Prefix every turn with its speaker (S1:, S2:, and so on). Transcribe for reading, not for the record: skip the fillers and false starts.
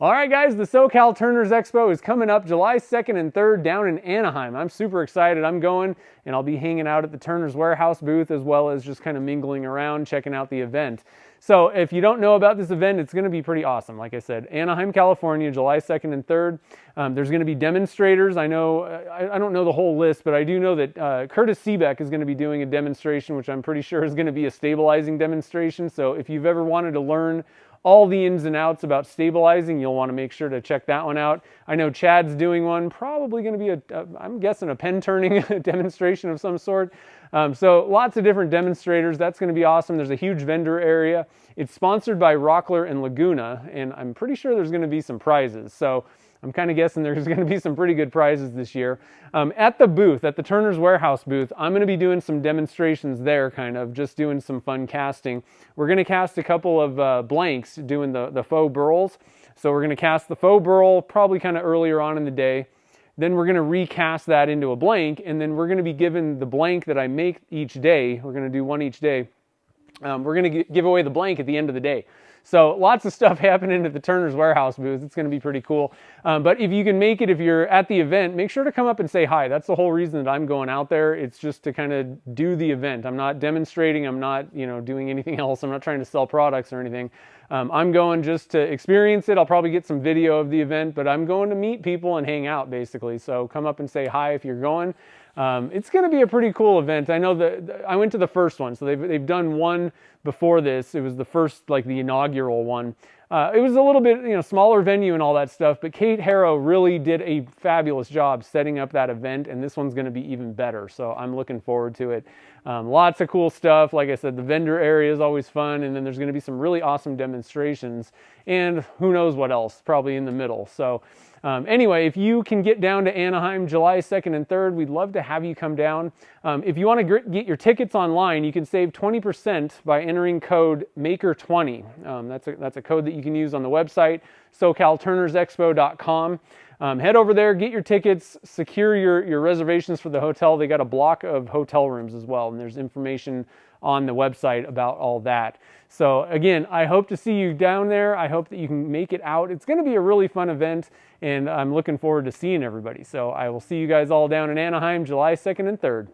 S1: All right, guys, the SoCal Turners Expo is coming up July 2nd and 3rd down in Anaheim. I'm super excited. I'm going, and I'll be hanging out at the Turners Warehouse booth as well as just kind of mingling around, checking out the event. So if you don't know about this event, it's going to be pretty awesome. Like I said, Anaheim, California, July 2nd and 3rd. There's going to be demonstrators. I know, I don't know the whole list, but I do know that Curtis Seebeck is going to be doing a demonstration, which I'm pretty sure is going to be a stabilizing demonstration. So if you've ever wanted to learn all the ins and outs about stabilizing, you'll want to make sure to check that one out. I know Chad's doing one, probably going to be I'm guessing a pen turning demonstration of some sort. So lots of different demonstrators. That's going to be awesome. There's a huge vendor area. It's sponsored by Rockler and Laguna, and I'm pretty sure there's going to be some prizes. So I'm kind of guessing there's going to be some pretty good prizes this year. At the booth, at the Turners Warehouse booth, I'm going to be doing some demonstrations there, kind of just doing some fun casting. We're going to cast a couple of blanks doing the faux burls. So we're going to cast the faux burl probably kind of earlier on in the day. Then we're going to recast that into a blank, and then we're going to be given the blank that I make each day. We're going to do one each day. We're going to give away the blank at the end of the day. So lots of stuff happening at the Turners Warehouse booth. It's going to be pretty cool. But if you can make it, if you're at the event, make sure to come up and say hi. That's the whole reason that I'm going out there. It's just to kind of do the event. I'm not demonstrating. I'm not, doing anything else. I'm not trying to sell products or anything. I'm going just to experience it. I'll probably get some video of the event, but I'm going to meet people and hang out basically. So come up and say hi if you're going. It's going to be a pretty cool event. I know that I went to the first one, so they've done one before this. It was the first, like the inaugural one. It was a little bit, smaller venue and all that stuff, but Kate Harrow really did a fabulous job setting up that event, and this one's going to be even better. So I'm looking forward to it. Lots of cool stuff. Like I said, the vendor area is always fun, and then there's going to be some really awesome demonstrations, and who knows what else, probably in the middle. So anyway, if you can get down to Anaheim July 2nd and 3rd, we'd love to have you come down. If you want to get your tickets online, you can save 20% by entering code MAKER20. That's a code that you can use on the website, SoCalTurnersExpo.com. Head over there, get your tickets, secure your reservations for the hotel. They got a block of hotel rooms as well, and there's information on the website about all that. So again, I hope to see you down there. I hope that you can make it out. It's going to be a really fun event, and I'm looking forward to seeing everybody. So I will see you guys all down in Anaheim, July 2nd and 3rd.